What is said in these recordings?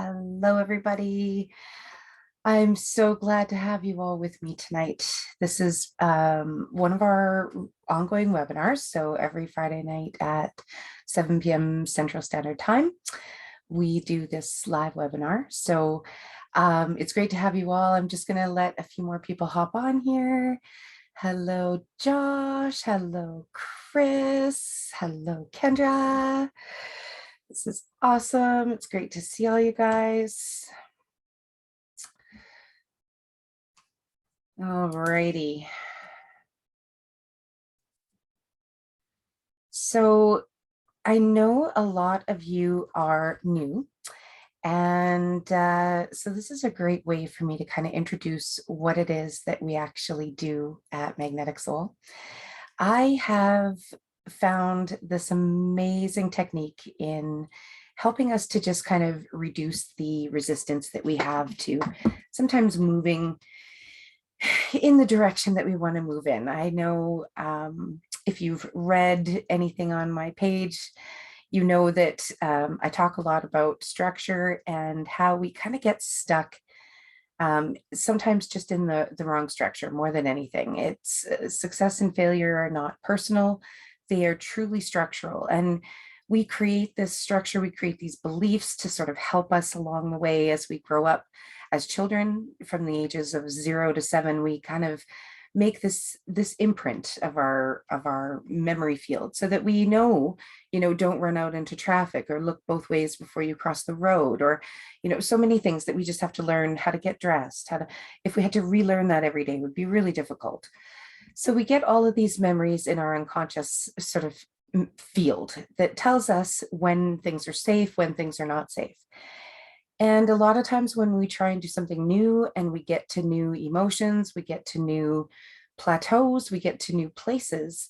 Hello, everybody. I'm so glad to have you all with me tonight. This is one of our ongoing webinars. So every Friday night at 7 p.m. Central Standard Time, we do this live webinar. So it's great to have you all. I'm just going to let a few more people hop on here. Hello, Josh. Hello, Chris. Hello, Kendra. This is awesome. It's great to see all you guys. Alrighty. So I know a lot of you are new, and so this is a great way for me to kind of introduce what it is that we actually do at Magnetic Soul. I have found this amazing technique in helping us to just kind of reduce the resistance that we have to sometimes moving in the direction that we want to move in. I know if you've read anything on my page, you know that I talk a lot about structure and how we kind of get stuck sometimes just in the wrong structure more than anything. It's success and failure are not personal. They are truly structural. And we create this structure, we create these beliefs to sort of help us along the way as we grow up. As children, from the ages of 0 to 7, we kind of make this imprint of our memory field so that we know, don't run out into traffic or look both ways before you cross the road, or so many things that we just have to learn how to get dressed, if we had to relearn that every day, it would be really difficult. So we get all of these memories in our unconscious sort of field that tells us when things are safe, when things are not safe. And a lot of times when we try and do something new and we get to new emotions, we get to new plateaus, we get to new places,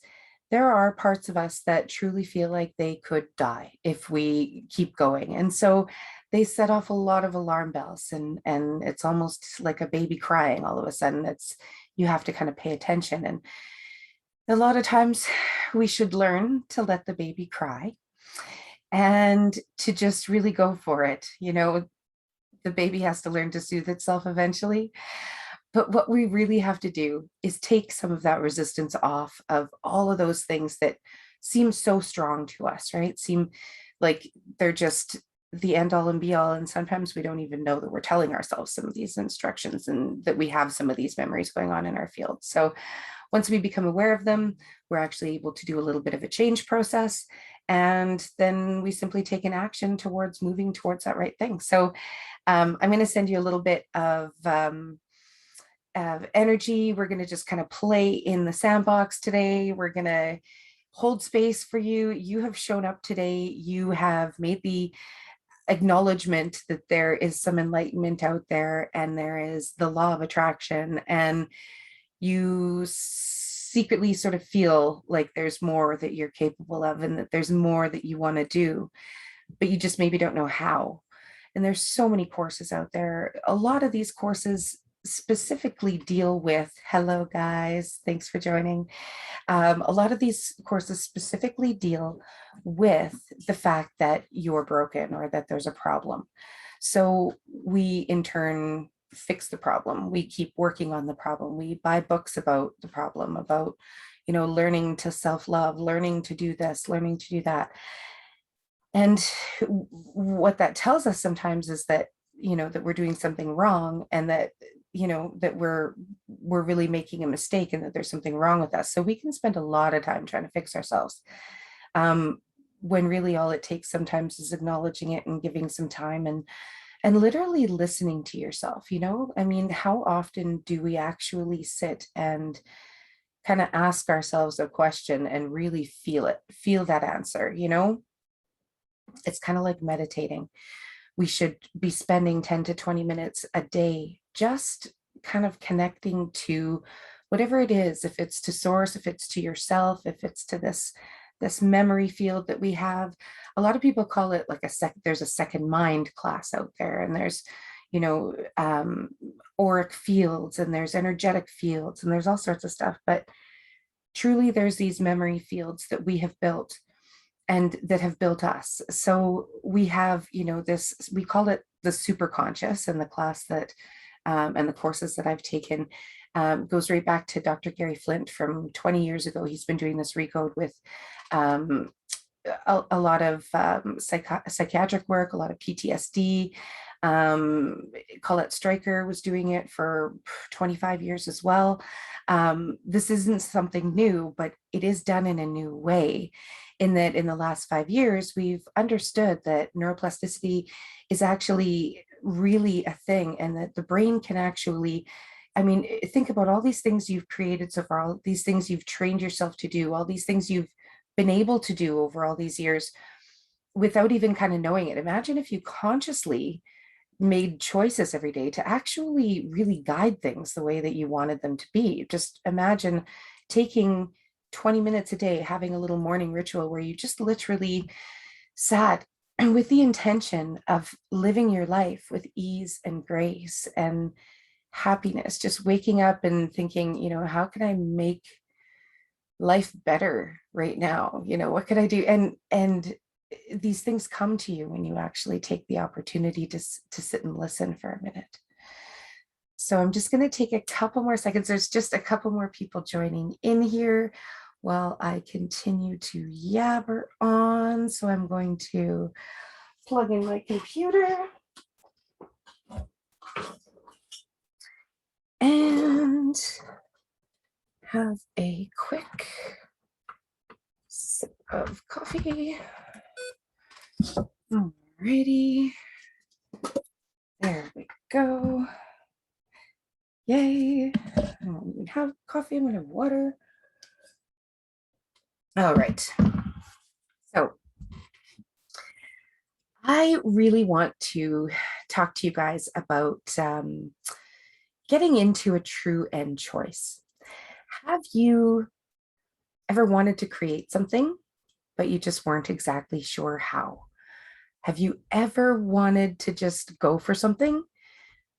there are parts of us that truly feel like they could die if we keep going. And so they set off a lot of alarm bells, and it's almost like a baby crying all of a sudden. You have to kind of pay attention. And a lot of times we should learn to let the baby cry and to just really go for it. The baby has to learn to soothe itself eventually. But what we really have to do is take some of that resistance off of all of those things that seem so strong to us, right? Seem like they're just the end all and be all. And sometimes we don't even know that we're telling ourselves some of these instructions and that we have some of these memories going on in our field. So once we become aware of them, we're actually able to do a little bit of a change process. And then we simply take an action towards moving towards that right thing. So I'm going to send you a little bit of energy. We're going to just kind of play in the sandbox today. We're going to hold space for you. You have shown up today. You have made the acknowledgement that there is some enlightenment out there, and there is the law of attraction, and you secretly sort of feel like there's more that you're capable of and that there's more that you want to do, but you just maybe don't know how. And there's so many courses out there. A lot of these courses specifically deal with, hello guys, thanks for joining. A lot of these courses specifically deal with the fact that you're broken or that there's a problem. So we in turn fix the problem. We keep working on the problem. We buy books about the problem, about, learning to self-love, learning to do this, learning to do that. And what that tells us sometimes is that, that we're doing something wrong, and that, that we're really making a mistake, and that there's something wrong with us. So we can spend a lot of time trying to fix ourselves, when really all it takes sometimes is acknowledging it and giving some time and literally listening to yourself. I mean, how often do we actually sit and kind of ask ourselves a question and really feel that answer? It's kind of like meditating. We should be spending 10 to 20 minutes a day just kind of connecting to whatever it is, if it's to source, if it's to yourself, if it's to this memory field that we have. A lot of people call it like there's a second mind class out there, and there's auric fields, and there's energetic fields, and there's all sorts of stuff. But truly there's these memory fields that we have built and that have built us. So we have, we call it the super conscious, and the class that and the courses that I've taken goes right back to Dr. Gary Flint from 20 years ago. He's been doing this recode with um, a lot of psychiatric work, a lot of PTSD. Colette Stryker was doing it for 25 years as well. This isn't something new, but it is done in a new way. In that, in the last 5 years, we've understood that neuroplasticity is actually really a thing, and that the brain can actually, I mean, think about all these things you've created so far, all these things you've trained yourself to do, all these things you've been able to do over all these years without even kind of knowing it. Imagine if you consciously made choices every day to actually really guide things the way that you wanted them to be. Just imagine taking 20 minutes a day, having a little morning ritual where you just literally sat with the intention of living your life with ease and grace and happiness, just waking up and thinking, how can I make life better right now? What could I do? And these things come to you when you actually take the opportunity to sit and listen for a minute. So I'm just going to take a couple more seconds. There's just a couple more people joining in here while I continue to yabber on. So I'm going to plug in my computer and have a quick sip of coffee. Alrighty, there we go. Yay. I don't even have coffee, I'm gonna have water. All right. So I really want to talk to you guys about getting into a true end choice. Have you ever wanted to create something, but you just weren't exactly sure how? Have you ever wanted to just go for something,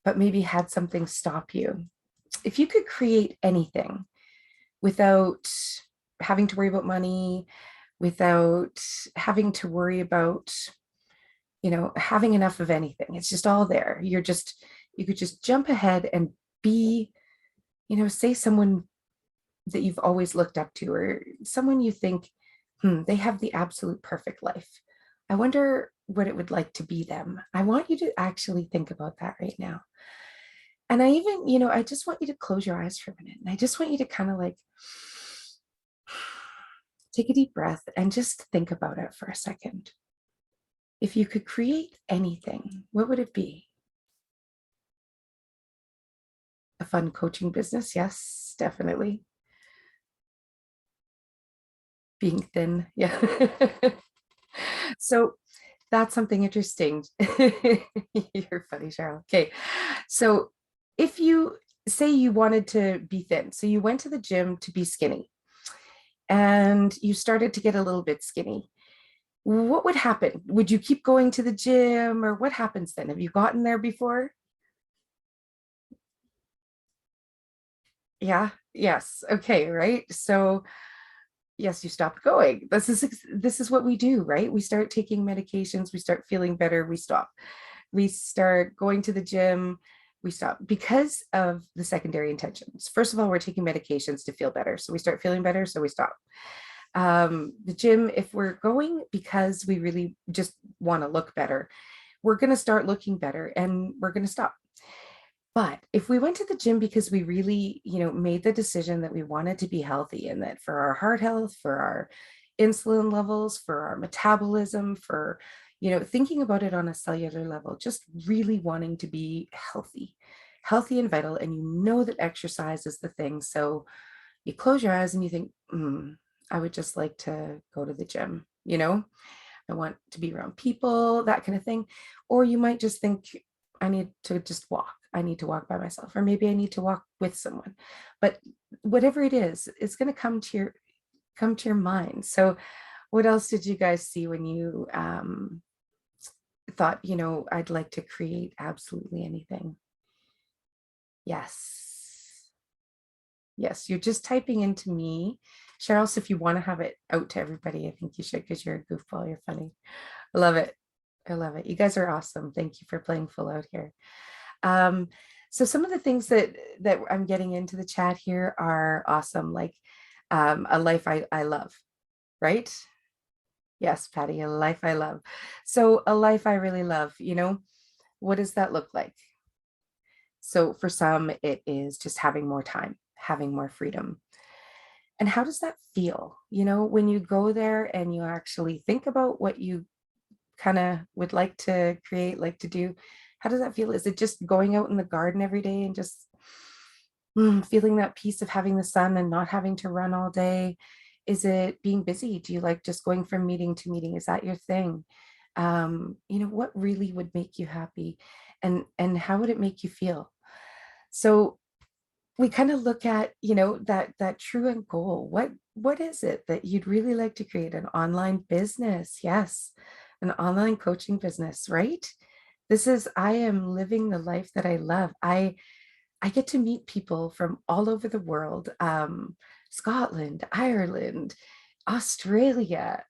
but maybe had something stop you? If you could create anything without having to worry about money, without having to worry about, having enough of anything, it's just all there. You could just jump ahead and be, say someone that you've always looked up to, or someone you think, they have the absolute perfect life. I wonder what it would like to be them. I want you to actually think about that right now. And I even, I just want you to close your eyes for a minute. And I just want you to kind of like take a deep breath and just think about it for a second. If you could create anything, what would it be? A fun coaching business? Yes, definitely. Being thin, yeah. So that's something interesting. You're funny, Cheryl. Okay, so if you say you wanted to be thin, so you went to the gym to be skinny, and you started to get a little bit skinny, what would happen? Would you keep going to the gym, or what happens then? Have you gotten there before? Yeah, yes. Okay, right. So yes, you stopped going. This is what we do, right? We start taking medications, we start feeling better, we stop. We start going to the gym, we stop because of the secondary intentions. First of all, we're taking medications to feel better. So we start feeling better, so we stop. The gym, if we're going because we really just want to look better, we're going to start looking better and we're going to stop. But if we went to the gym because we really, made the decision that we wanted to be healthy, and that for our heart health, for our insulin levels, for our metabolism, for, thinking about it on a cellular level, just really wanting to be healthy and vital, and that exercise is the thing. So you close your eyes and you think, I would just like to go to the gym, I want to be around people, that kind of thing. Or you might just think, I need to just walk. I need to walk by myself, or maybe I need to walk with someone. But whatever it is, it's going to come to your mind. So what else did you guys see when you thought, I'd like to create absolutely anything? Yes. Yes, you're just typing into me. Cheryl, so if you want to have it out to everybody, I think you should, because you're a goofball. You're funny. I love it. I love it. You guys are awesome. Thank you for playing full out here. Um, so some of the things that I'm getting into the chat here are awesome, like a life I love, right? Yes, Patty, a life I love. So a life I really love, what does that look like? So for some, it is just having more time, having more freedom. And how does that feel? When you go there and you actually think about what you kind of would like to create, like to do, how does that feel? Is it just going out in the garden every day and just feeling that peace of having the sun and not having to run all day? Is it being busy? Do you like just going from meeting to meeting? Is that your thing? What really would make you happy, and how would it make you feel? So we kind of look at, that true end goal. What is it that you'd really like to create? An online business? Yes, an online coaching business, right? I am living the life that I love. I get to meet people from all over the world, Scotland, Ireland, Australia,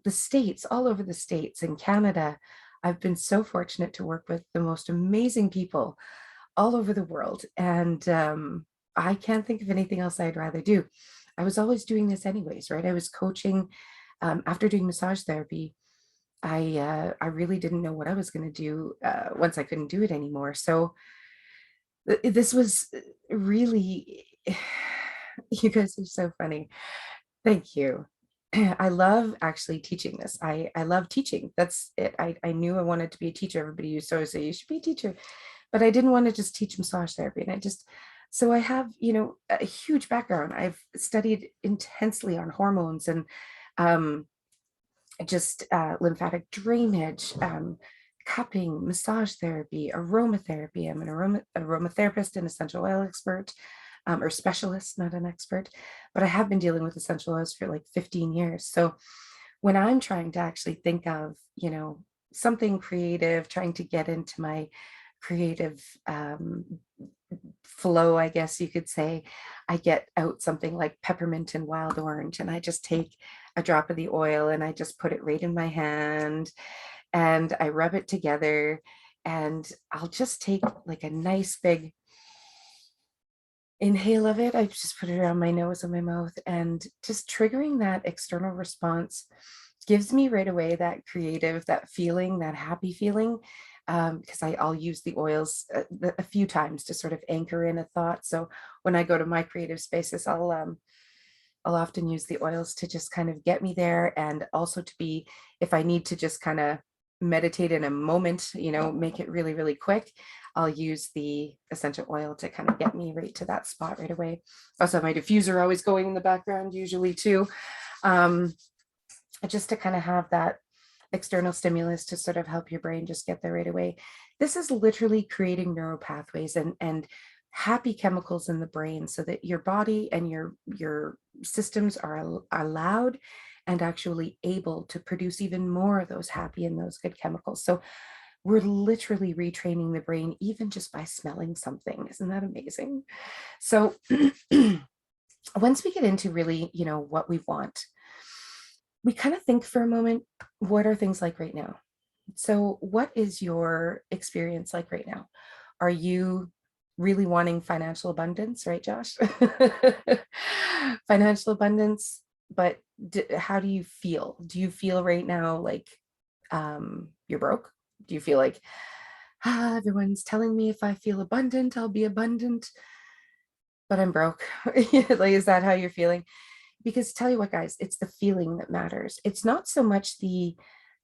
the States, all over the States and Canada. I've been so fortunate to work with the most amazing people all over the world. And I can't think of anything else I'd rather do. I was always doing this anyways, right? I was coaching after doing massage therapy. I really didn't know what I was going to do once I couldn't do it anymore. So this was really, you guys are so funny. Thank you. I love actually teaching this. I love teaching. That's it. I knew I wanted to be a teacher. Everybody used to always say, you should be a teacher. But I didn't want to just teach massage therapy. So I have, a huge background. I've studied intensely on hormones and um, just lymphatic drainage, cupping, massage therapy, aromatherapy. I'm an aromatherapist and essential oil expert, or specialist, not an expert, but I have been dealing with essential oils for like 15 years. So when I'm trying to actually think of, something creative, trying to get into my creative flow, I guess you could say, I get out something like peppermint and wild orange, and I just take a drop of the oil and I just put it right in my hand and I rub it together, and I'll just take like a nice big inhale of it. I just put it around my nose and my mouth, and just triggering that external response gives me right away that creative, that feeling, that happy feeling. Because I'll use the oils a few times to sort of anchor in a thought. So when I go to my creative spaces, I'll often use the oils to just kind of get me there, and also to be, if I need to just kind of meditate in a moment, make it really, really quick, I'll use the essential oil to kind of get me right to that spot right away. Also, my diffuser always going in the background usually too, just to kind of have that external stimulus to sort of help your brain just get there right away. This is literally creating neural pathways and happy chemicals in the brain, so that your body and your systems are allowed and actually able to produce even more of those happy and those good chemicals. So we're literally retraining the brain even just by smelling something. Isn't that amazing? So once we get into really, what we want, we kind of think for a moment, what are things like right now? So what is your experience like right now? Are you really wanting financial abundance, right, Josh? Financial abundance, but how do you feel? Do you feel right now like you're broke? Do you feel like, everyone's telling me if I feel abundant, I'll be abundant, but I'm broke? Like, is that how you're feeling? Because tell you what, guys, it's the feeling that matters. It's not so much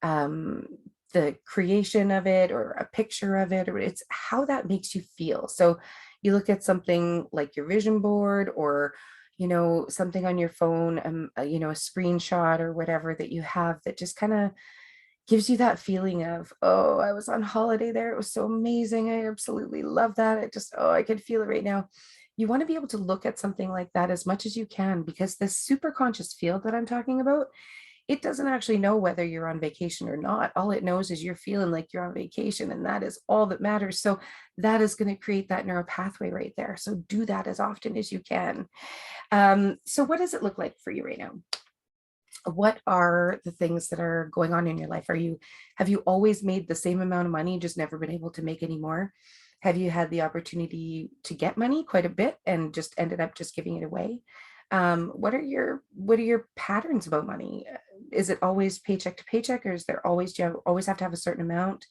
um, the creation of it or a picture of it, or it's how that makes you feel. So you look at something like your vision board, or something on your phone, a screenshot or whatever that you have, that just kind of gives you that feeling of, oh, I was on holiday there. It was so amazing. I absolutely love that. I could feel it right now. You want to be able to look at something like that as much as you can, because this super conscious field that I'm talking about, it doesn't actually know whether you're on vacation or not. All it knows is you're feeling like you're on vacation, and that is all that matters. So that is going to create that neural pathway right there. So do that as often as you can. So what does it look like for you right now? what are the things that are going on in your life? Have you always made the same amount of money, just never been able to make any more? Have you had the opportunity to get money quite a bit and just ended up just giving it away? What are your patterns about money? Is it always paycheck to paycheck, or is there always, do you always have to have a certain amount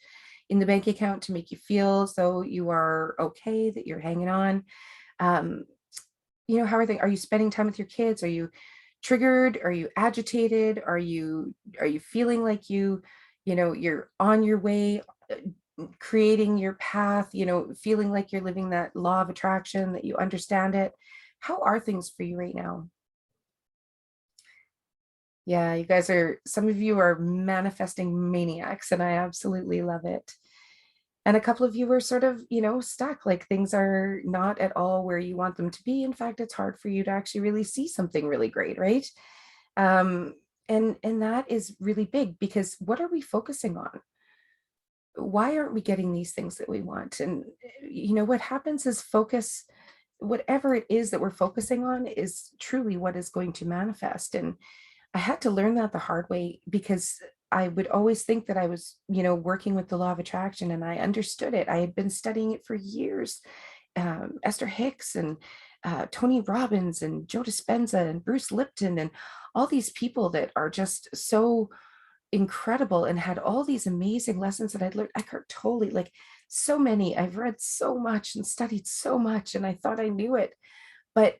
in the bank account to make you feel as though you are okay, that you're hanging on? Um, how are you spending time with your kids? Are you triggered? Are you agitated? Are you feeling like you're on your way, creating your path, feeling like you're living that law of attraction, that you understand it? How are things for you right now? Yeah, some of you are manifesting maniacs, and I absolutely love it. And a couple of you are sort of, stuck, like things are not at all where you want them to be. In fact, it's hard for you to actually really see something really great, right? Um, and that is really big, because what are we focusing on? Why aren't we getting these things that we want? And what happens is focus, whatever it is that we're focusing on is truly what is going to manifest. And I had to learn that the hard way, because I would always think that I was, working with the law of attraction, and I understood it. I had been studying it for years. Esther Hicks and Tony Robbins and Joe Dispenza and Bruce Lipton and all these people that are just so incredible and had all these amazing lessons that I'd learned. Eckhart Tolle, like so many. I've read so much and studied so much, and I thought I knew it, but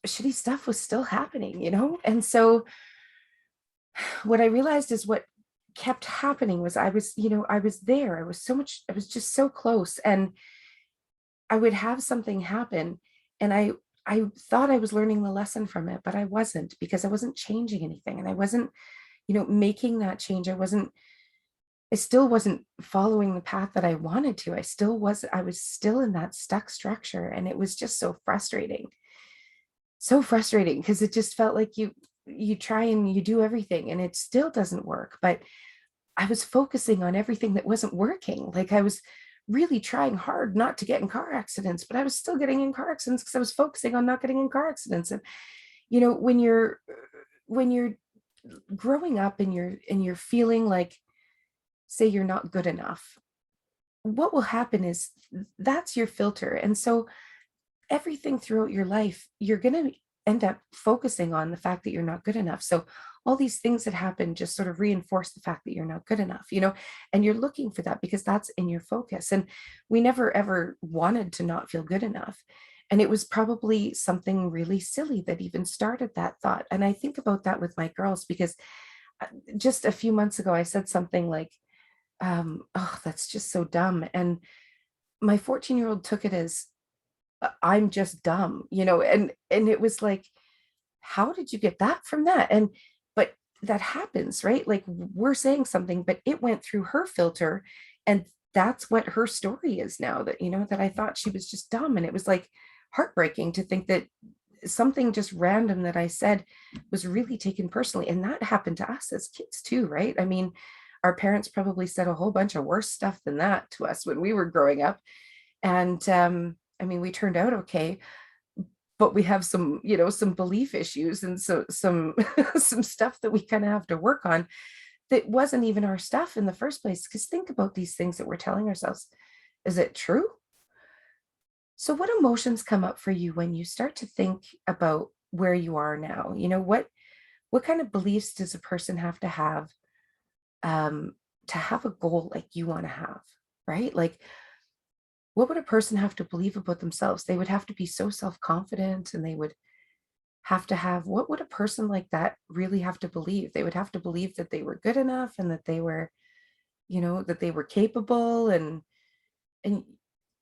shitty stuff was still happening. And so what I realized is what kept happening was I was there. I was just so close. And I would have something happen, and I thought I was learning the lesson from it, but I wasn't, because I wasn't changing anything, and I wasn't, making that change. I still wasn't following the path that I wanted to. I was still in that stuck structure, and it was just so frustrating. So frustrating, because it just felt like you try and you do everything and it still doesn't work. But I was focusing on everything that wasn't working. Like I was really trying hard not to get in car accidents, but I was still getting in car accidents because I was focusing on not getting in car accidents. And when you're growing up and you're feeling like, say, you're not good enough, what will happen is that's your filter. And so everything throughout your life, you're going to end up focusing on the fact that you're not good enough. So all these things that happen just sort of reinforce the fact that you're not good enough, and you're looking for that because that's in your focus. And we never ever wanted to not feel good enough. And it was probably something really silly that even started that thought. And I think about that with my girls, because just a few months ago, I said something like, oh, that's just so dumb. And my 14-year-old took it as, I'm just dumb, and it was like, how did you get that from that? And but that happens, right? Like we're saying something, but it went through her filter, and that's what her story is now, that I thought she was just dumb. And it was like heartbreaking to think that something just random that I said was really taken personally. And that happened to us as kids too, right? I mean, our parents probably said a whole bunch of worse stuff than that to us when we were growing up. And I mean, we turned out okay, but we have some belief issues, and so some some stuff that we kind of have to work on, that wasn't even our stuff in the first place. Because think about these things that we're telling ourselves. Is it true? So what emotions come up for you when you start to think about where you are now? What kind of beliefs does a person um, to have a goal like you want to have, right? Like, what would a person have to believe about themselves? They would have to be so self-confident, and they would have to have, what would a person like that really have to believe? They would have to believe that they were good enough, and that they were capable. And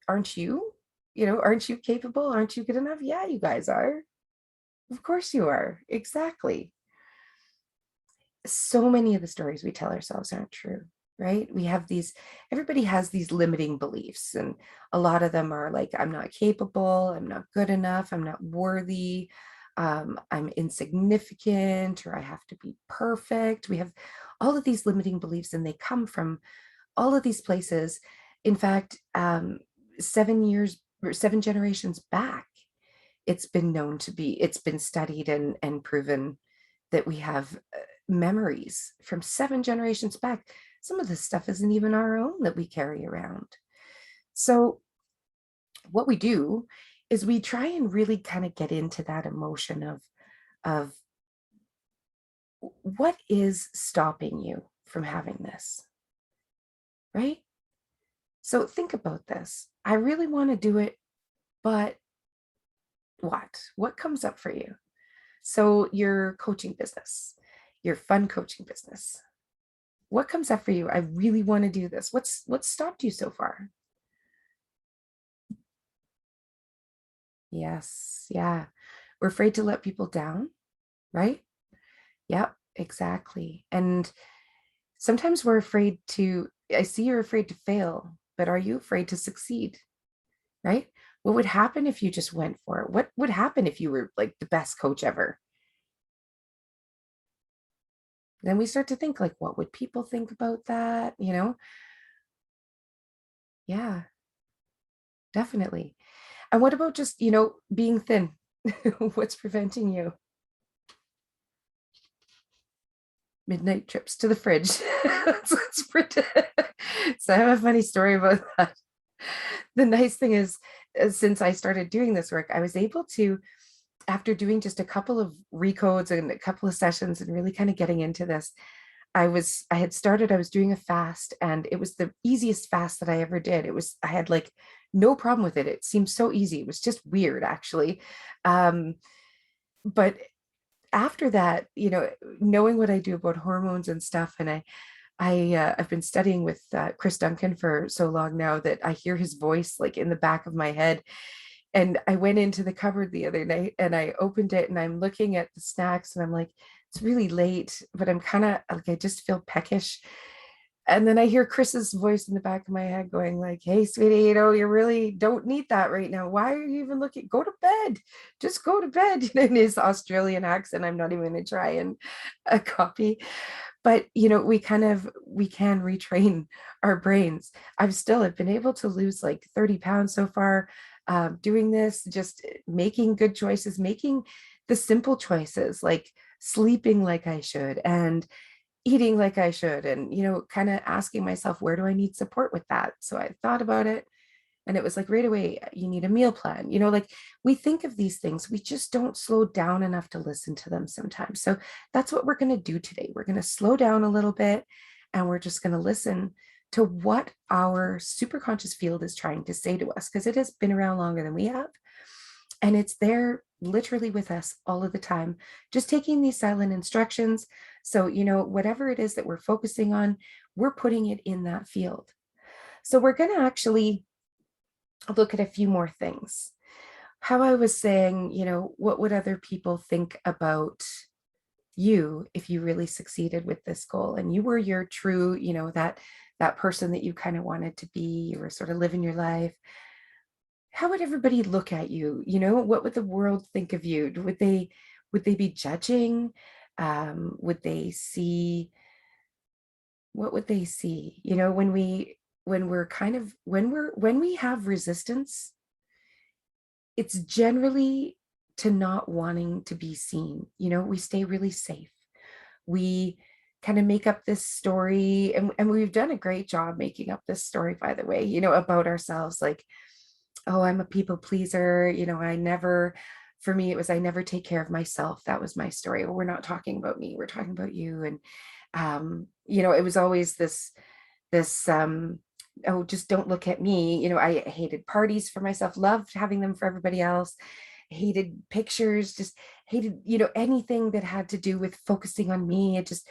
aren't you? Aren't you capable? Aren't you good enough? Yeah, you guys are. Of course you are. Exactly. So many of the stories we tell ourselves aren't true, right? Everybody has these limiting beliefs, and a lot of them are like, I'm not capable, I'm not good enough, I'm not worthy, I'm insignificant, or I have to be perfect. We have all of these limiting beliefs, and they come from all of these places. In fact, 7 years or 7 generations back, it's been studied and proven that we have memories from 7 generations back. Some of this stuff isn't even our own that we carry around. So what we do is we try and really kind of get into that emotion of what is stopping you from having this, right? So think about this. I really want to do it, but what comes up for you? So your coaching business, your fun coaching business, what comes up for you? I really want to do this. What's stopped you so far? Yes, yeah. We're afraid to let people down, right? Yep, exactly. And sometimes we're afraid to, I see you're afraid to fail, but are you afraid to succeed? Right? What would happen if you just went for it? What would happen if you were like the best coach ever? Then we start to think like, what would people think about that? Yeah, definitely. And what about just, being thin? What's preventing you? Midnight trips to the fridge. So I have a funny story about that. The nice thing is, since I started doing this work, I was able to, after doing just a couple of recodes and a couple of sessions and really kind of getting into this, I was doing a fast, and it was the easiest fast that I ever did. I had like no problem with it. It seemed so easy. It was just weird, actually. Um, but after that, knowing what I do about hormones and stuff, and I've been studying with Chris Duncan for so long now that I hear his voice like in the back of my head. And I went into the cupboard the other night and I opened it and I'm looking at the snacks and I'm like, it's really late, but I'm kind of like, I just feel peckish. And then I hear Chris's voice in the back of my head going like, hey, sweetie, you really don't need that right now. Why are you even looking? Go to bed. Just go to bed. In his Australian accent, I'm not even going to try and copy. But, we can retrain our brains. I've been able to lose like 30 pounds so far, doing this, just making good choices, making the simple choices like sleeping like I should and eating like I should, and kind of asking myself, where do I need support with that? So I thought about it, and it was like right away, you need a meal plan. Like we think of these things, we just don't slow down enough to listen to them sometimes. So that's what we're going to do today. We're going to slow down a little bit, and we're just going to listen to what our superconscious field is trying to say to us, because it has been around longer than we have. And it's there literally with us all of the time, just taking these silent instructions. So, whatever it is that we're focusing on, we're putting it in that field. So we're going to actually look at a few more things. How I was saying, what would other people think about you if you really succeeded with this goal and you were your true, that person that you kind of wanted to be, you were sort of living your life? How would everybody look at you? What would the world think of you? Would they be judging? Would they see, what would they see? When we have resistance, it's generally to not wanting to be seen. We stay really safe. We kind of make up this story, and we've done a great job making up this story, by the way, about ourselves, like, oh, I'm a people pleaser. For me, it was, I never take care of myself. That was my story. Well, we're not talking about me. We're talking about you. And, it was always this, oh, just don't look at me. I hated parties for myself, loved having them for everybody else, hated pictures, just hated, anything that had to do with focusing on me. It just,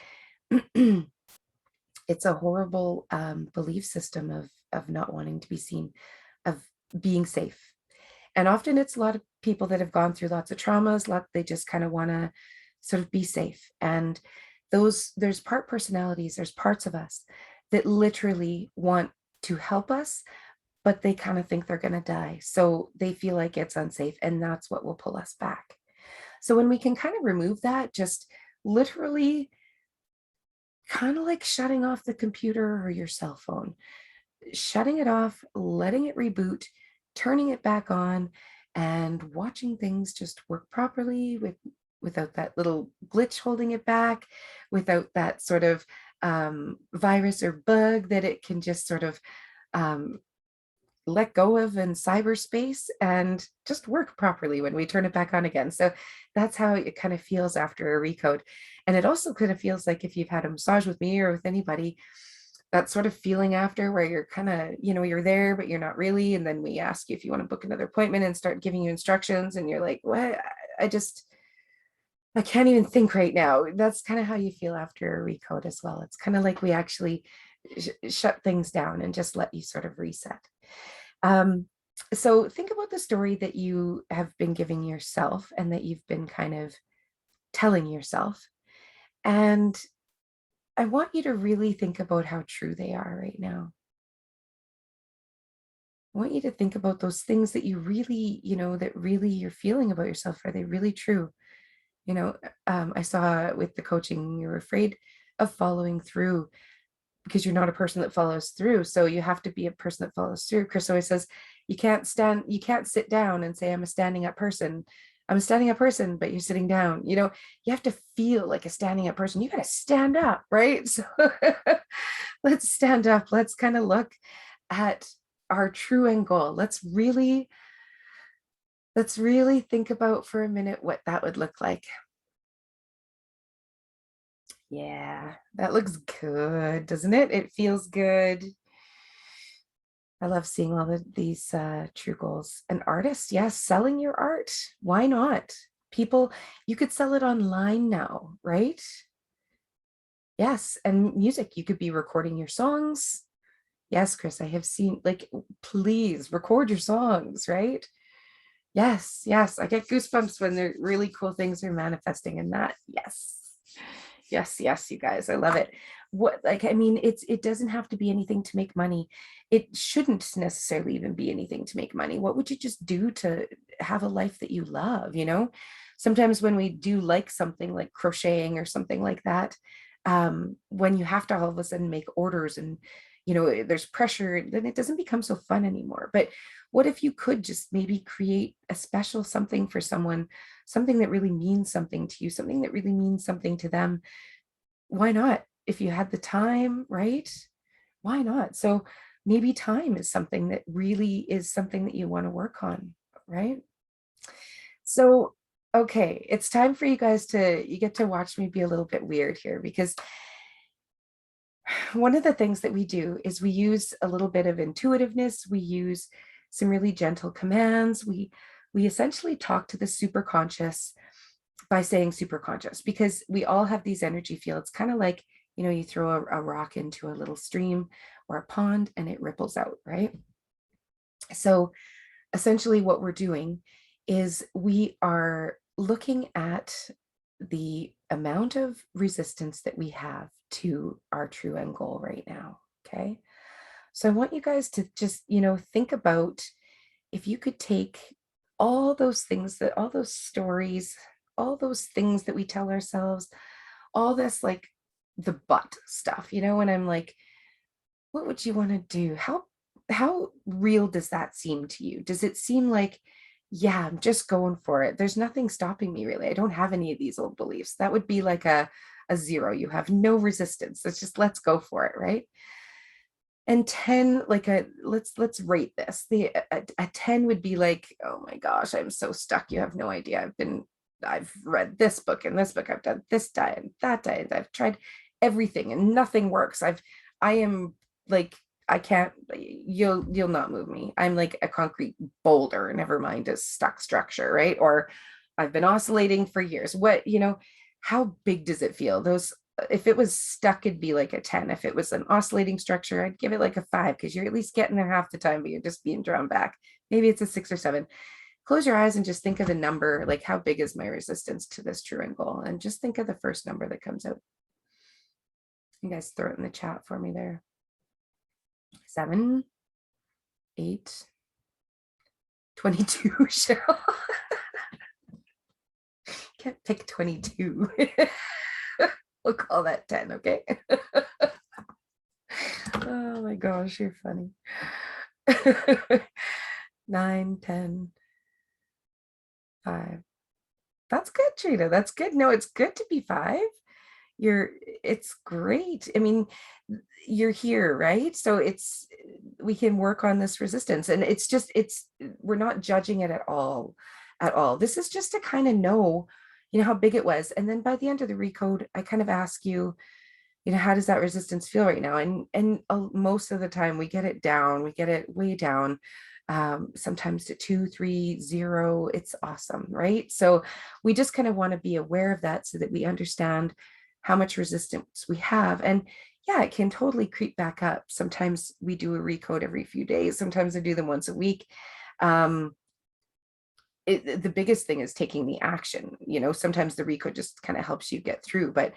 it's a horrible belief system of not wanting to be seen, of being safe. And often it's a lot of people that have gone through lots of traumas, they just kind of want to sort of be safe. And there's part personalities, there's parts of us that literally want to help us, but they kind of think they're going to die. So they feel like it's unsafe, and that's what will pull us back. So when we can kind of remove that, just literally kind of like shutting off the computer or your cell phone, shutting it off, letting it reboot, turning it back on, and watching things just work properly with without that little glitch holding it back, without that sort of virus or bug that it can just sort of let go of in cyberspace and just work properly when we turn it back on again. So that's how it kind of feels after a recode. And it also kind of feels like if you've had a massage with me or with anybody, that sort of feeling after where you're kind of, you're there, but you're not really. And then we ask you if you want to book another appointment and start giving you instructions. And you're like, what? I can't even think right now. That's kind of how you feel after a recode as well. It's kind of like we actually shut things down and just let you sort of reset. So think about the story that you have been giving yourself and that you've been kind of telling yourself. And I want you to really think about how true they are right now. I want you to think about those things that you really, that really you're feeling about yourself. Are they really true? I saw with the coaching, you're afraid of following through because you're not a person that follows through. So you have to be a person that follows through. Chris always says, you can't sit down and say, I'm a standing up person. I'm a standing up person, but you're sitting down. You have to feel like a standing up person. You got to stand up, right? So let's stand up. Let's kind of look at our true end goal. Let's really think about for a minute what that would look like. Yeah, that looks good, doesn't it? It feels good. I love seeing all of these true goals. An artist, yes, selling your art. Why not? People, you could sell it online now, right? Yes, and music, you could be recording your songs. Yes, Chris, I have seen, like, please record your songs, right? Yes, yes, I get goosebumps when there really cool things are manifesting in that. Yes. Yes, yes, you guys, I love it. It doesn't have to be anything to make money. It shouldn't necessarily even be anything to make money. What would you just do to have a life that you love? Sometimes when we do like something like crocheting or something like that, when you have to all of a sudden make orders and there's pressure, then it doesn't become so fun anymore. But what if you could just maybe create a special something for someone, something that really means something to you, something that really means something to them? Why not? If you had the time, right? Why not? So maybe time is something that really is something that you want to work on, right? So, okay, it's time for you guys you get to watch me be a little bit weird here, because one of the things that we do is we use a little bit of intuitiveness. We use some really gentle commands. We essentially talk to the superconscious by saying superconscious, because we all have these energy fields, kind of like, you throw a rock into a little stream or a pond and it ripples out, right? So essentially what we're doing is we are looking at the amount of resistance that we have to our true end goal right now. Okay. So I want you guys to just, think about if you could take all those things, all those stories, all those things that we tell ourselves, all this, like the but stuff, when I'm like, what would you want to do? How real does that seem to you? Does it seem like, yeah, I'm just going for it? There's nothing stopping me, really. I don't have any of these old beliefs. That would be like a zero. You have no resistance. It's just, let's go for it, right? And 10, like let's rate this. A 10 would be like, oh my gosh, I'm so stuck. You have no idea. I've read this book and this book. I've done this diet and that diet. I've tried everything and nothing works. I am like, I can't, you'll not move me. I'm like a concrete boulder, never mind a stuck structure, right? Or I've been oscillating for years. How big does it feel? If it was stuck, it'd be like a 10. If it was an oscillating structure, I'd give it like a 5, because you're at least getting there half the time, but you're just being drawn back. Maybe it's a 6 or 7. Close your eyes and just think of the number, like how big is my resistance to this true end goal? And just think of the first number that comes out. You guys throw it in the chat for me there. 7, 8, 22, Cheryl. Can't pick 22. We'll call that 10, okay? Oh my gosh, you're funny. 9, 10, 5, That's good, Trina. That's good. No, it's good to be 5. You're, it's great. I mean, you're here, right? So it's, we can work on this resistance, and it's just, it's, we're not judging it at all. This is just to kind of know, how big it was. And then by the end of the recode, I kind of ask you, how does that resistance feel right now? And most of the time we get it down, we get it way down, sometimes to 2, 3, 0. It's awesome, right? So we just kind of want to be aware of that so that we understand how much resistance we have. And yeah, it can totally creep back up. Sometimes we do a recode every few days. Sometimes I do them once a week. Um, the biggest thing is taking the action. Sometimes the recode just kind of helps you get through, but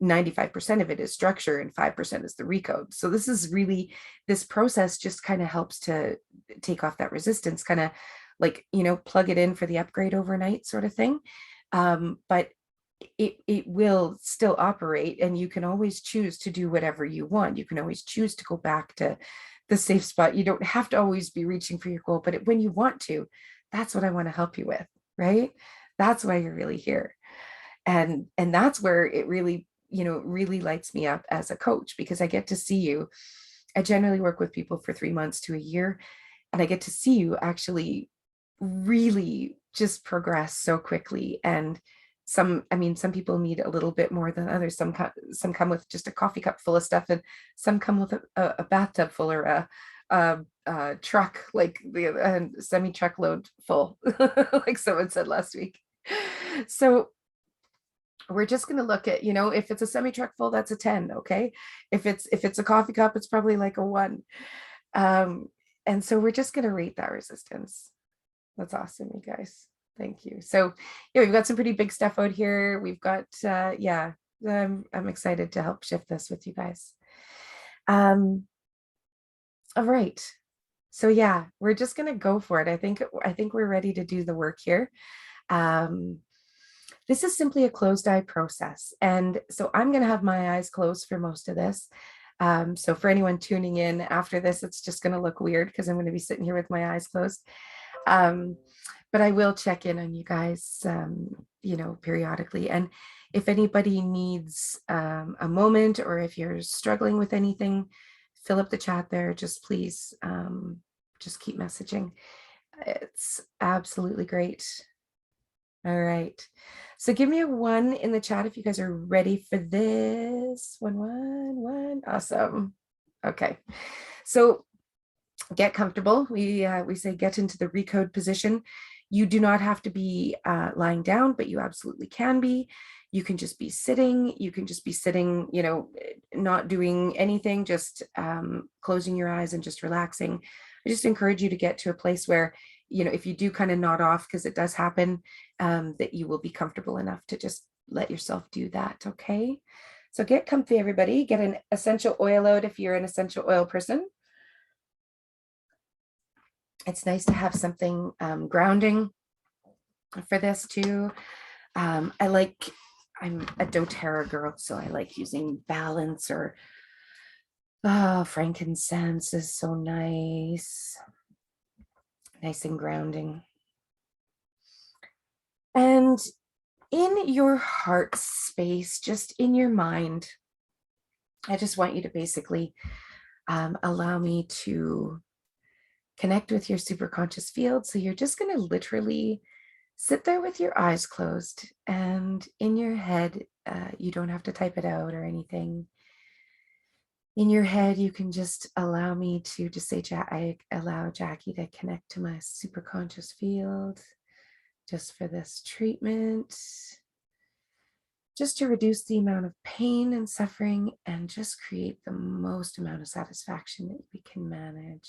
95% of it is structure and 5% is the recode. So this is really, this process just kind of helps to take off that resistance, kind of like, plug it in for the upgrade overnight sort of thing. But it will still operate, and you can always choose to do whatever you want. You can always choose to go back to the safe spot. You don't have to always be reaching for your goal, but when you want to, that's what I want to help you with, right? That's why you're really here. And that's where it really, really lights me up as a coach, because I get to see you. I generally work with people for 3 months to a year, and I get to see you actually really just progress so quickly. And some people need a little bit more than others. Some come with just a coffee cup full of stuff, and some come with a bathtub full, or a truck, like the semi truckload full, like someone said last week. So we're just going to look at, if it's a semi truck full, that's a 10. Okay. If it's a coffee cup, it's probably like a 1. And so we're just going to rate that resistance. That's awesome, you guys. Thank you. So yeah, we've got some pretty big stuff out here. We've got, yeah, I'm excited to help shift this with you guys. All right. So yeah, we're just going to go for it. I think we're ready to do the work here. This is simply a closed eye process. And so I'm going to have my eyes closed for most of this. So for anyone tuning in after this, it's just going to look weird because I'm going to be sitting here with my eyes closed. But I will check in on you guys, periodically. And if anybody needs a moment, or if you're struggling with anything, fill up the chat there. Just please, just keep messaging. It's absolutely great. All right. So give me a 1 in the chat if you guys are ready for this. 1, 1, 1. Awesome. Okay. So get comfortable. We say get into the recode position. You do not have to be lying down, but you absolutely can be. You can just be sitting. You can just be sitting, not doing anything, just closing your eyes and just relaxing. I just encourage you to get to a place where, if you do kind of nod off, because it does happen, that you will be comfortable enough to just let yourself do that. Okay. So get comfy, everybody. Get an essential oil out if you're an essential oil person. It's nice to have something grounding for this too. I'm a doTERRA girl, so I like using balance, or frankincense is so nice and grounding. And in your heart space, just in your mind, I just want you to basically allow me to connect with your superconscious field. So you're just going to literally sit there with your eyes closed, and in your head, you don't have to type it out or anything. In your head, you can just allow me to just say, I allow Jackie to connect to my superconscious field just for this treatment, just to reduce the amount of pain and suffering, and just create the most amount of satisfaction that we can manage.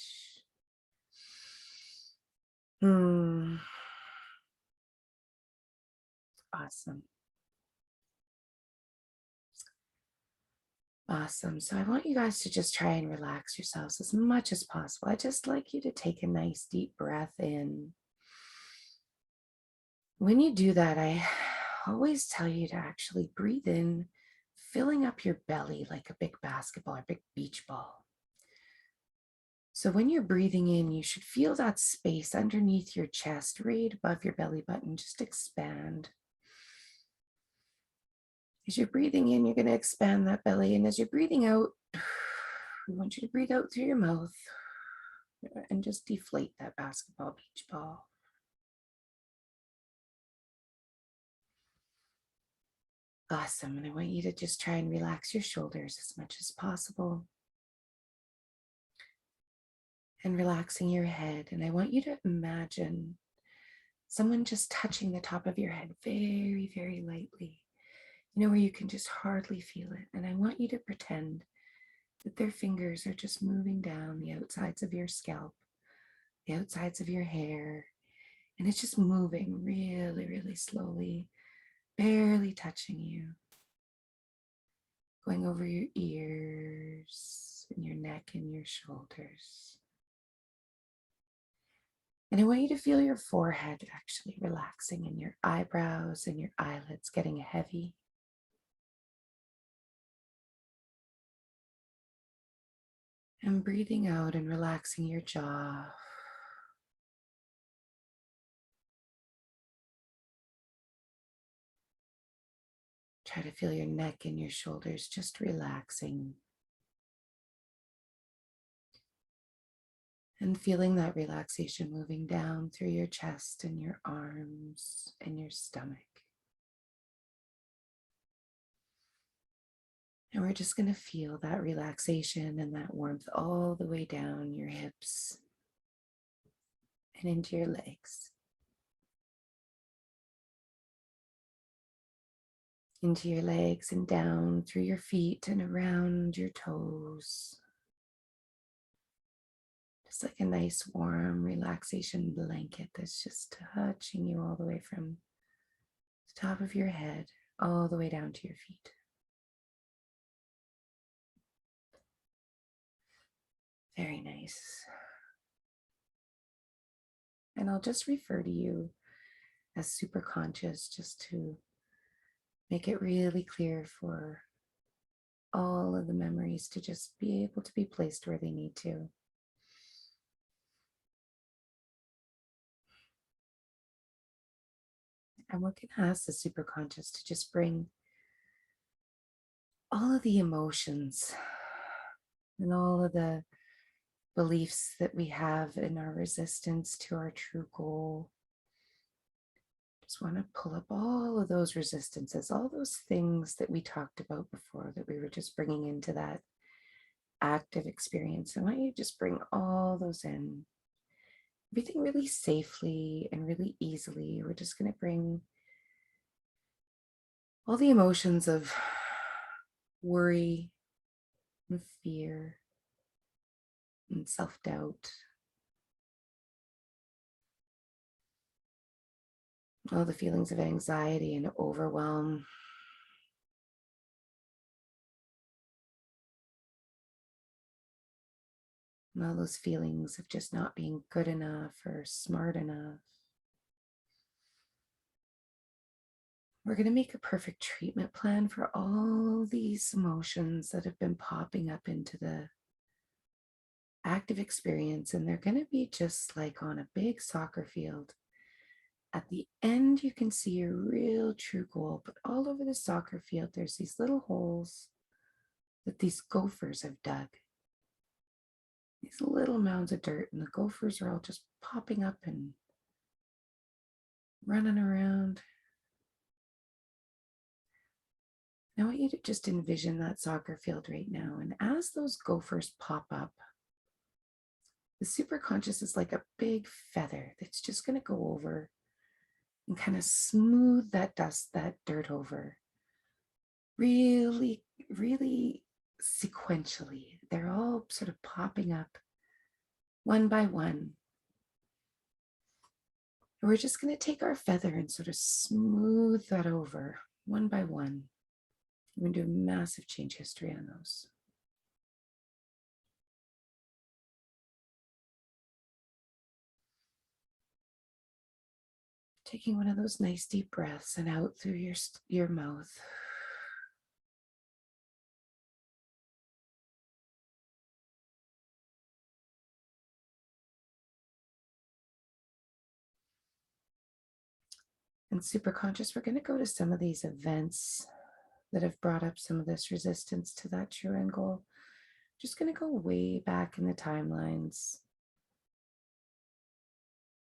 Awesome. Awesome. So I want you guys to just try and relax yourselves as much as possible. I just like you to take a nice deep breath in. When you do that, I always tell you to actually breathe in, filling up your belly like a big basketball or big beach ball. So when you're breathing in, you should feel that space underneath your chest, right above your belly button, just expand. As you're breathing in, you're going to expand that belly. And as you're breathing out, we want you to breathe out through your mouth and just deflate that basketball beach ball. Awesome. And I want you to just try and relax your shoulders as much as possible. And relaxing your head. And I want you to imagine someone just touching the top of your head very, very lightly, where you can just hardly feel it. And I want you to pretend that their fingers are just moving down the outsides of your scalp, the outsides of your hair, and it's just moving really, really slowly, barely touching you, going over your ears and your neck and your shoulders. And I want you to feel your forehead actually relaxing and your eyebrows and your eyelids getting heavy. And breathing out and relaxing your jaw. Try to feel your neck and your shoulders just relaxing. And feeling that relaxation moving down through your chest and your arms and your stomach. And we're just going to feel that relaxation and that warmth all the way down your hips and into your legs. Into your legs and down through your feet and around your toes. Just like a nice warm relaxation blanket that's just touching you all the way from the top of your head all the way down to your feet. Very nice. And I'll just refer to you as super conscious just to make it really clear for all of the memories to just be able to be placed where they need to. And we're going to ask the superconscious to just bring all of the emotions and all of the beliefs that we have in our resistance to our true goal. Just want to pull up all of those resistances, all those things that we talked about before that we were just bringing into that active experience. I want you to just bring all those in. Everything really safely and really easily. We're just going to bring all the emotions of worry and fear and self-doubt, all the feelings of anxiety and overwhelm, and all those feelings of just not being good enough or smart enough. We're going to make a perfect treatment plan for all these emotions that have been popping up into the active experience, and they're going to be just like on a big soccer field. At the end, you can see your real true goal, but all over the soccer field, there's these little holes that these gophers have dug. These little mounds of dirt, and the gophers are all just popping up and running around. I want you to just envision that soccer field right now. And as those gophers pop up, the superconscious is like a big feather that's just going to go over and kind of smooth that dust, that dirt over. Really, really sequentially. They're all sort of popping up one by one. And we're just going to take our feather and sort of smooth that over one by one. We're going to do a massive change history on those. Taking one of those nice deep breaths and out through your mouth. And super conscious, we're going to go to some of these events that have brought up some of this resistance to that true end goal. Just going to go way back in the timelines.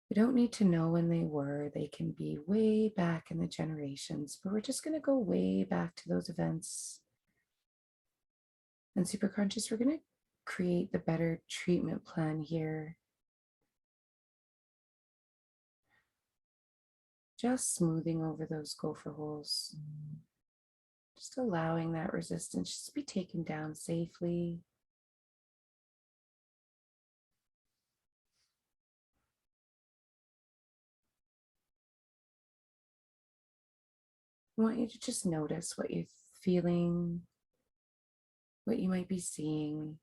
We don't need to know when they were. They can be way back in the generations, but we're just going to go way back to those events. And superconscious, we're going to create the better treatment plan here. Just smoothing over those gopher holes. Just allowing that resistance just to be taken down safely. I want you to just notice what you're feeling, what you might be seeing,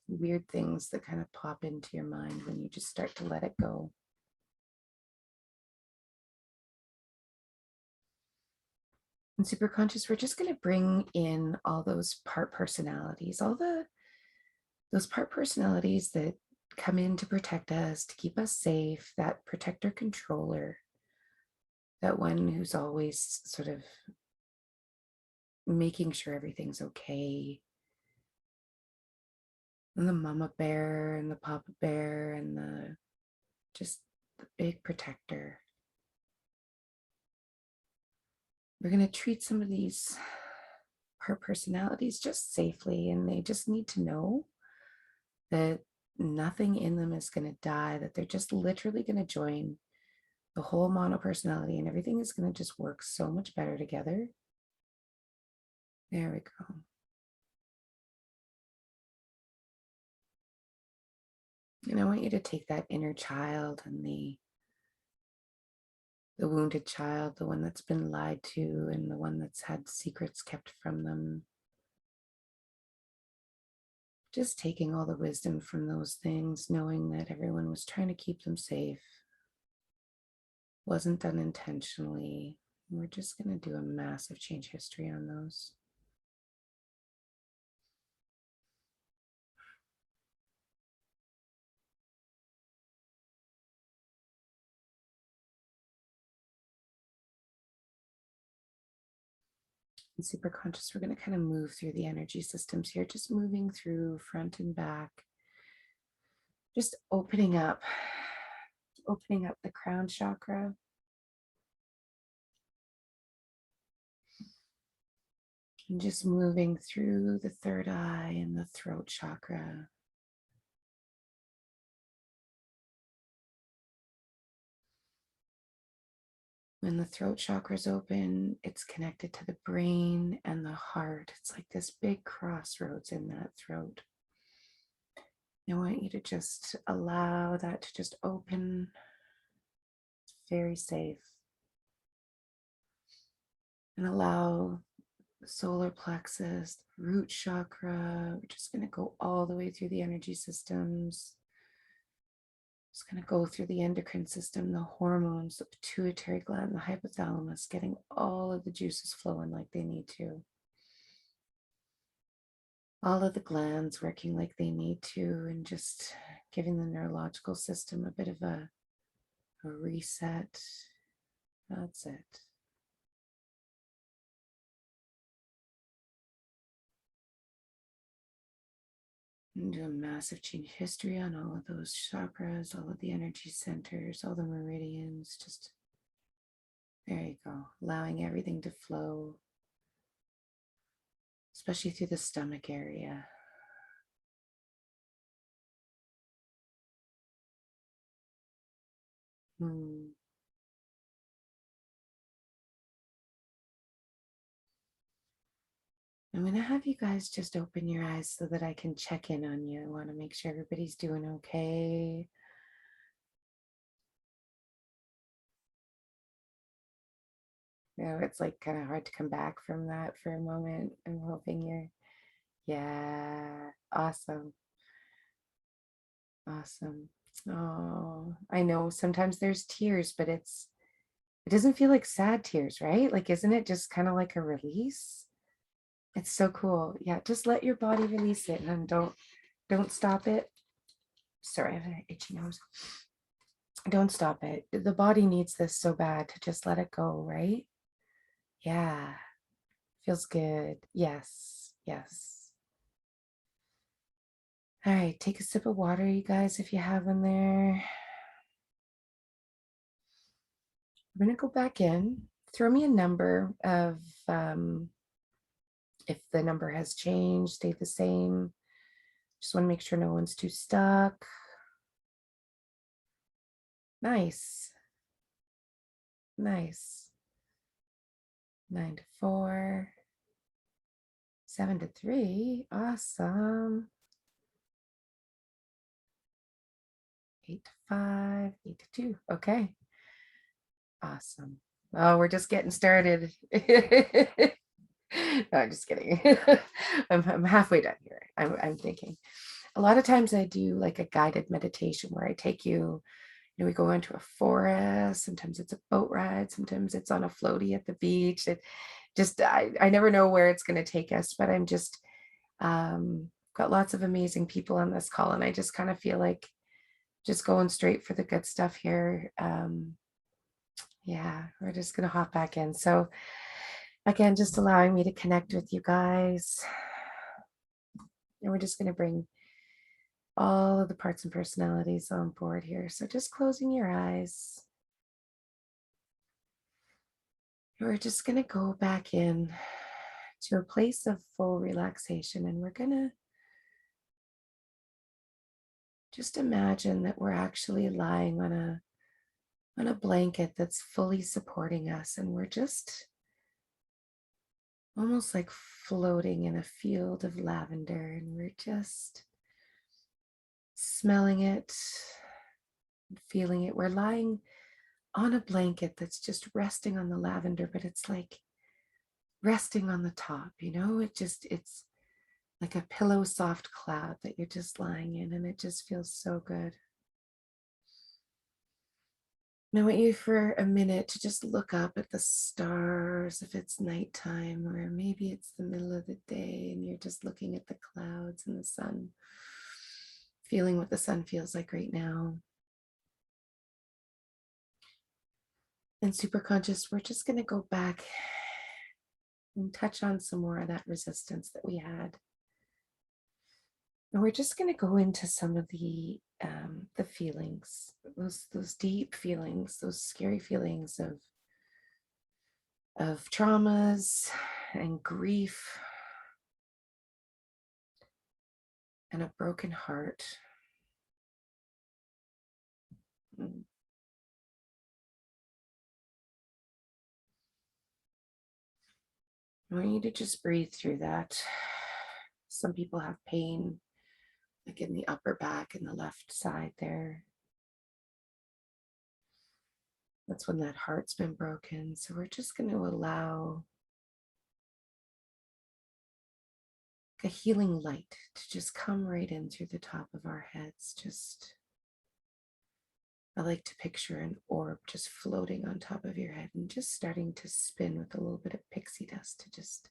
weird things that kind of pop into your mind when you just start to let it go. And superconscious, we're just going to bring in all those part personalities, those part personalities that come in to protect us, to keep us safe, that protector controller, that one who's always sort of making sure everything's okay. And the mama bear and the papa bear and the big protector. We're going to treat some of these part personalities just safely, and they just need to know that nothing in them is going to die, that they're just literally going to join the whole mono personality, and everything is going to just work so much better together. There we go. And I want you to take that inner child and the wounded child, the one that's been lied to and the one that's had secrets kept from them. Just taking all the wisdom from those things, knowing that everyone was trying to keep them safe. Wasn't done intentionally. We're just going to do a massive change history on those. And super conscious, we're going to kind of move through the energy systems here, just moving through front and back, just opening up the crown chakra. And just moving through the third eye and the throat chakra. When the throat chakra is open, it's connected to the brain and the heart. It's like this big crossroads in that throat. I want you to just allow that to just open. It's very safe. And allow the solar plexus, the root chakra. We're just going to go all the way through the energy systems. Just going to go through the endocrine system, the hormones, the pituitary gland, the hypothalamus, getting all of the juices flowing like they need to. All of the glands working like they need to, and just giving the neurological system a bit of a reset. That's it. And do a massive change history on all of those chakras, all of the energy centers, all the meridians. Just there you go, allowing everything to flow, especially through the stomach area. I'm going to have you guys just open your eyes so that I can check in on you. I want to make sure everybody's doing okay. You know, it's like kind of hard to come back from that for a moment. I'm hoping you're, yeah, awesome. Awesome. Oh, I know sometimes there's tears, but it doesn't feel like sad tears, right? Like, isn't it just kind of like a release? It's so cool. Yeah, just let your body release it and don't stop it. Sorry, I have an itchy nose. Don't stop it. The body needs this so bad to just let it go, right? Yeah. Feels good. Yes, yes. All right, take a sip of water, you guys, if you have one there. We're going to go back in. Throw me a number of, if the number has changed, stayed the same. Just want to make sure no one's too stuck. Nice. Nice. 9 to 4. 7 to 3. Awesome. 8 to 5. 8 to 2. Okay. Awesome. Oh, we're just getting started. No, I'm just kidding. I'm halfway done here. I'm thinking. A lot of times I do like a guided meditation where I take you, we go into a forest. Sometimes it's a boat ride. Sometimes it's on a floaty at the beach. It just, I never know where it's going to take us, but I'm just, got lots of amazing people on this call. And I just kind of feel like just going straight for the good stuff here. Yeah, we're just going to hop back in. So again, just allowing me to connect with you guys. And we're just going to bring all of the parts and personalities on board here. So just closing your eyes. We're just going to go back in to a place of full relaxation. And we're going to just imagine that we're actually lying on a blanket that's fully supporting us. And we're just almost like floating in a field of lavender. And we're just smelling it, feeling it. We're lying on a blanket that's just resting on the lavender, but it's like resting on the top, it's like a pillow soft cloud that you're just lying in, and it just feels so good. And I want you for a minute to just look up at the stars if it's nighttime, or maybe it's the middle of the day and you're just looking at the clouds and the sun, feeling what the sun feels like right now. And super conscious, we're just going to go back and touch on some more of that resistance that we had. And we're just going to go into some of the feelings, those deep feelings, those scary feelings of traumas and grief and a broken heart. I want you to just breathe through that. Some people have pain, like in the upper back and the left side there. That's when that heart's been broken. So we're just going to allow a healing light to just come right in through the top of our heads. I like to picture an orb just floating on top of your head and just starting to spin with a little bit of pixie dust to just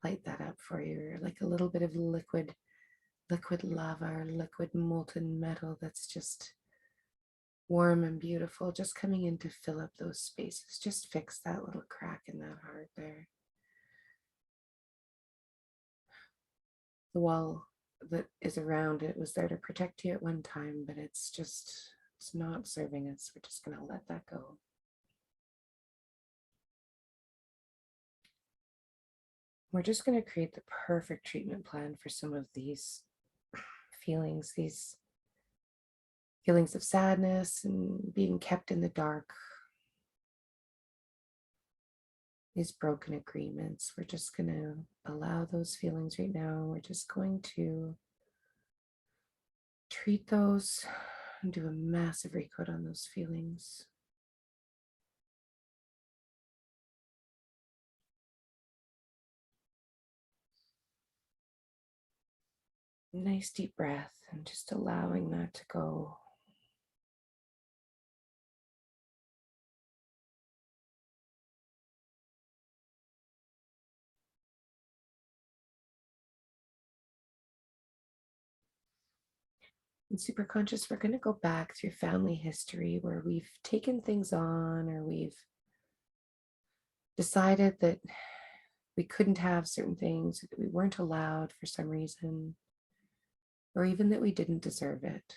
light that up for you, or like a little bit of liquid lava or liquid molten metal that's just warm and beautiful, just coming in to fill up those spaces. Just fix that little crack in that heart there. The wall that is around it was there to protect you at one time, but it's not serving us. We're just going to let that go. We're just going to create the perfect treatment plan for some of these feelings of sadness and being kept in the dark, these broken agreements. We're just going to allow those feelings right now. We're just going to treat those and do a massive recode on those feelings. Nice deep breath and just allowing that to go. And super conscious, we're going to go back through family history where we've taken things on, or we've decided that we couldn't have certain things, that we weren't allowed for some reason, or even that we didn't deserve it.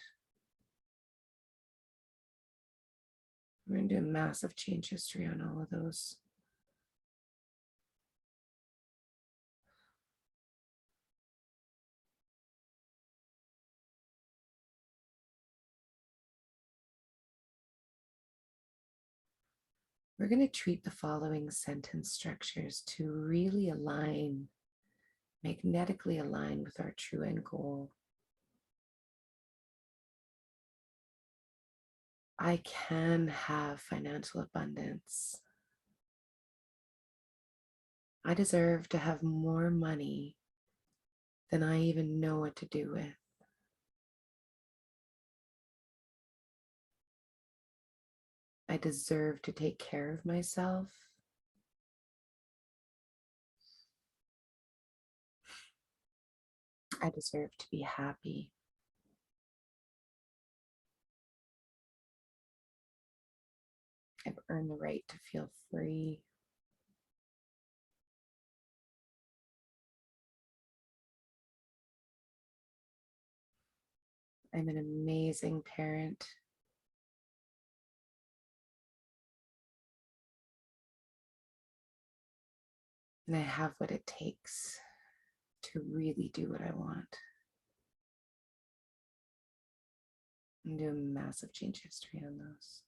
We're going to do a massive change history on all of those. We're going to treat the following sentence structures to really align, magnetically align with our true end goal. I can have financial abundance. I deserve to have more money than I even know what to do with. I deserve to take care of myself. I deserve to be happy. I've earned the right to feel free. I'm an amazing parent. And I have what it takes to really do what I want. And do a massive change history on those.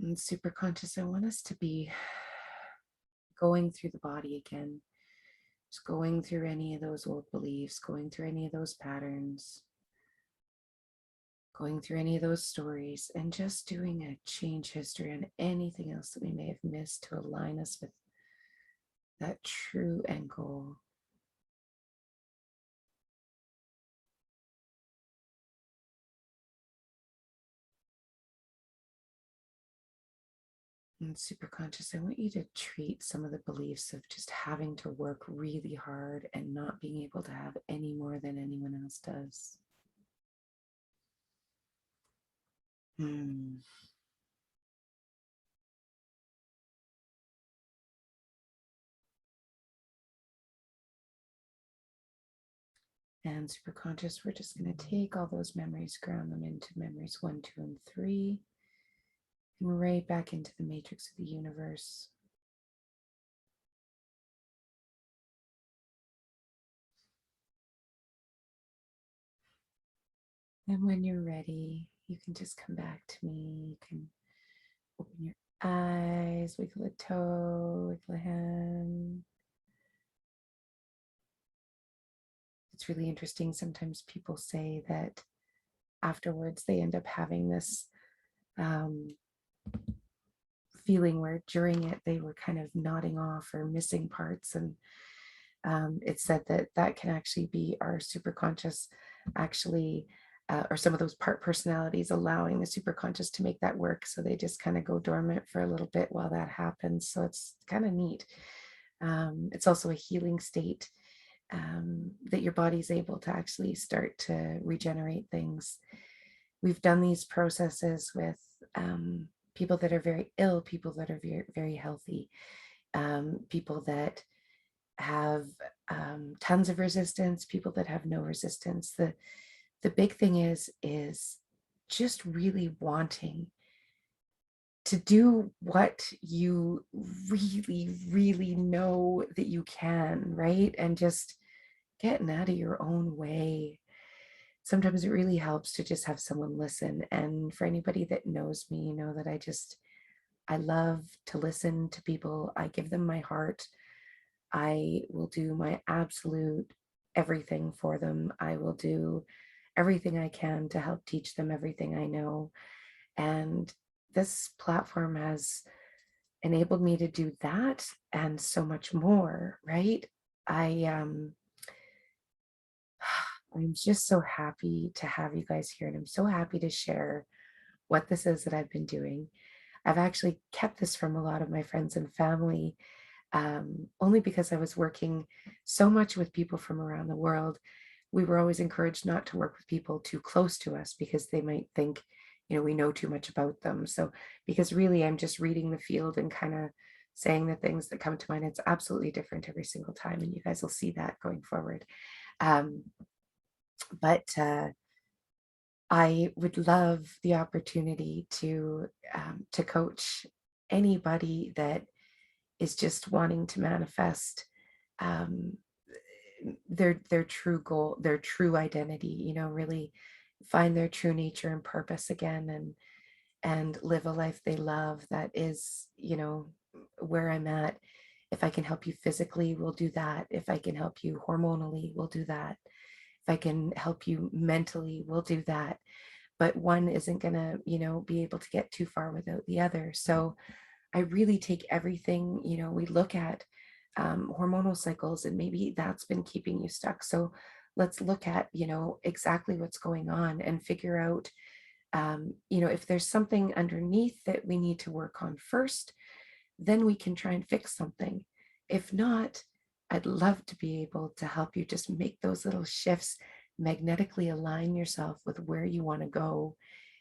And super conscious, I want us to be going through the body again. Just going through any of those old beliefs, going through any of those patterns, going through any of those stories, and just doing a change history on anything else that we may have missed to align us with that true end goal. And super conscious, I want you to treat some of the beliefs of just having to work really hard and not being able to have any more than anyone else does. And super conscious, we're just going to take all those memories, ground them into memories 1, 2, and 3, and right back into the matrix of the universe. And when you're ready, you can just come back to me. You can open your eyes, wiggle a toe, wiggle a hand. It's really interesting. Sometimes people say that afterwards they end up having this feeling where during it they were kind of nodding off or missing parts. And it's said that that can actually be our superconscious actually, or some of those part personalities allowing the superconscious to make that work. So they just kind of go dormant for a little bit while that happens. So it's kind of neat. It's also a healing state, that your body's able to actually start to regenerate things. We've done these processes with people that are very ill, people that are very, very healthy, people that have tons of resistance, people that have no resistance. The big thing is just really wanting to do what you really, really know that you can, right? And just getting out of your own way. Sometimes it really helps to just have someone listen. And for anybody that knows me, you know that I love to listen to people. I give them my heart. I will do my absolute everything for them. I will do everything I can to help teach them everything I know. And this platform has enabled me to do that and so much more, right? I'm just so happy to have you guys here, and I'm so happy to share what this is that I've been doing. I've actually kept this from a lot of my friends and family, only because I was working so much with people from around the world we were always encouraged not to work with people too close to us because they might think, we know too much about them. So, because really I'm just reading the field and kind of saying the things that come to mind. It's absolutely different every single time. And you guys will see that going forward. Um, but I would love the opportunity to coach anybody that is just wanting to manifest um, their true goal, their true identity. Really find their true nature and purpose again, and live a life they love. That is, where I'm at. If I can help you physically, we'll do that. If I can help you hormonally, we'll do that. If I can help you mentally, we'll do that. But one isn't going to, be able to get too far without the other. So I really take everything, we look at hormonal cycles, and maybe that's been keeping you stuck. So let's look at, exactly what's going on and figure out, if there's something underneath that we need to work on first, then we can try and fix something. If not, I'd love to be able to help you just make those little shifts, magnetically align yourself with where you want to go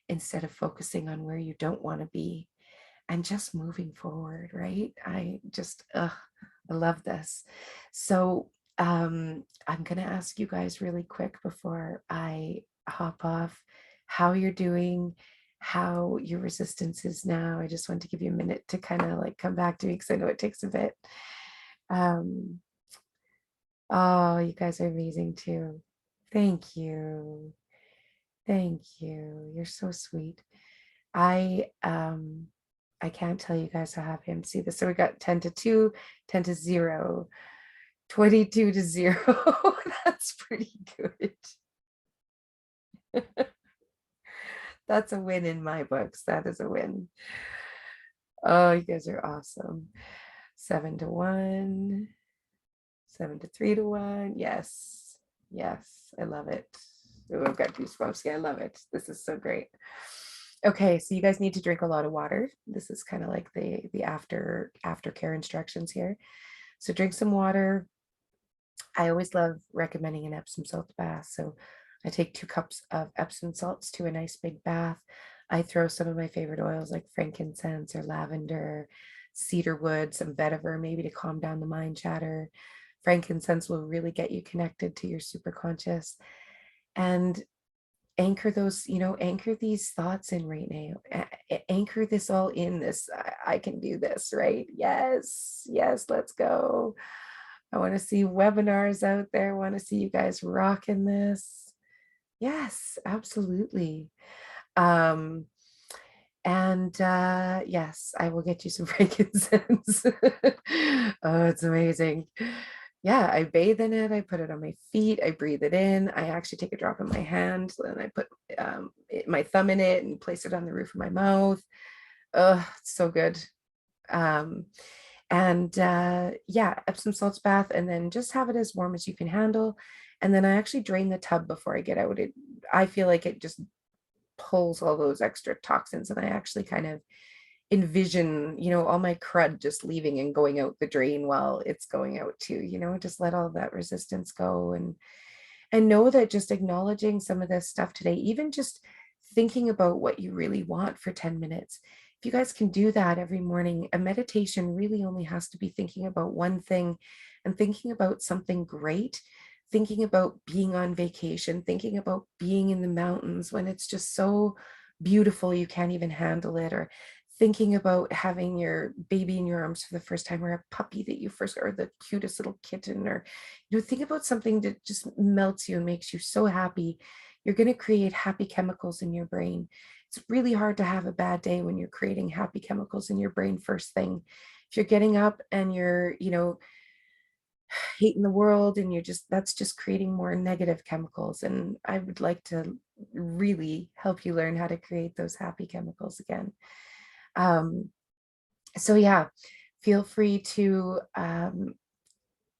instead of focusing on where you don't want to be, and just moving forward, right? I love this. So I'm going to ask you guys really quick before I hop off how you're doing, how your resistance is now. I just want to give you a minute to kind of like come back to me because I know it takes a bit. Um, oh, you guys are amazing too. Thank you. Thank you. You're so sweet. I can't tell you guys how happy I'm to see this. So we got 10 to 2, 10 to 0, 22 to 0. That's pretty good. That's a win in my books. That is a win. Oh, you guys are awesome. 7 to 1, 7 to 3 to 1. Yes. Yes. I love it. Oh, I've got goosebumps. Yeah, I love it. This is so great. Okay, so you guys need to drink a lot of water. This is kind of like the aftercare instructions here. So drink some water. I always love recommending an Epsom salt bath. So I take 2 cups of Epsom salts to a nice big bath. I throw some of my favorite oils like frankincense or lavender, cedarwood, some vetiver, maybe to calm down the mind chatter. Frankincense will really get you connected to your superconscious. And anchor those, anchor these thoughts in right now. Anchor this all in this. I can do this, right? Yes, yes, let's go. I want to see webinars out there. I want to see you guys rocking this. Yes, absolutely. Um, and yes, I will get you some frankincense. Oh, it's amazing. Yeah, I bathe in it. I put it on my feet. I breathe it in. I actually take a drop in my hand, and I put my thumb in it and place it on the roof of my mouth. Oh, it's so good. Um, and yeah, Epsom salts bath, and then just have it as warm as you can handle. And then I actually drain the tub before I get out. I feel like it just pulls all those extra toxins, and I actually kind of envision, all my crud just leaving and going out the drain while it's going out too, just let all that resistance go, and know that just acknowledging some of this stuff today, even just thinking about what you really want for 10 minutes. If you guys can do that every morning, a meditation really only has to be thinking about one thing, and thinking about something great, thinking about being on vacation, thinking about being in the mountains when it's just so beautiful you can't even handle it, or thinking about having your baby in your arms for the first time, or a puppy that you first, or the cutest little kitten, or think about something that just melts you and makes you so happy. You're going to create happy chemicals in your brain. It's really hard to have a bad day when you're creating happy chemicals in your brain first thing. If you're getting up and you're, hating the world, and that's just creating more negative chemicals. And I would like to really help you learn how to create those happy chemicals again. So yeah, feel free to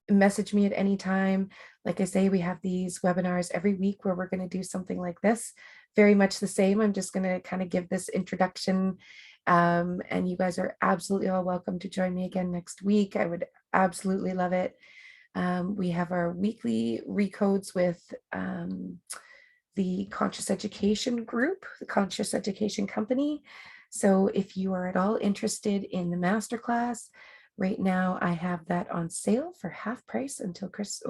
message me at any time. Like I say, we have these webinars every week where we're going to do something like this, very much the same. I'm just going to kind of give this introduction, and you guys are absolutely all welcome to join me again next week. I would absolutely love it. We have our weekly recodes with the Conscious Education Group, the Conscious Education Company. So if you are at all interested in the masterclass, right now I have that on sale for half price until Christmas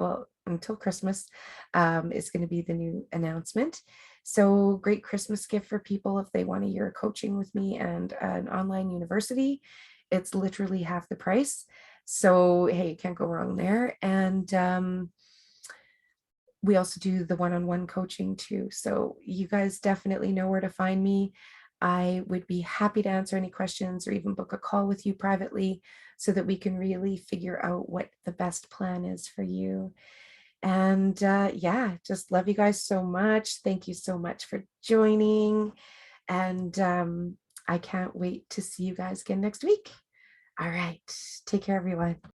is going to be the new announcement. So great Christmas gift for people if they want a year of coaching with me and an online university. It's literally half the price. So hey, you can't go wrong there. And we also do the one-on-one coaching too. So you guys definitely know where to find me. I would be happy to answer any questions or even book a call with you privately so that we can really figure out what the best plan is for you. And yeah, just love you guys so much. Thank you so much for joining. And I can't wait to see you guys again next week. All right. Take care, everyone.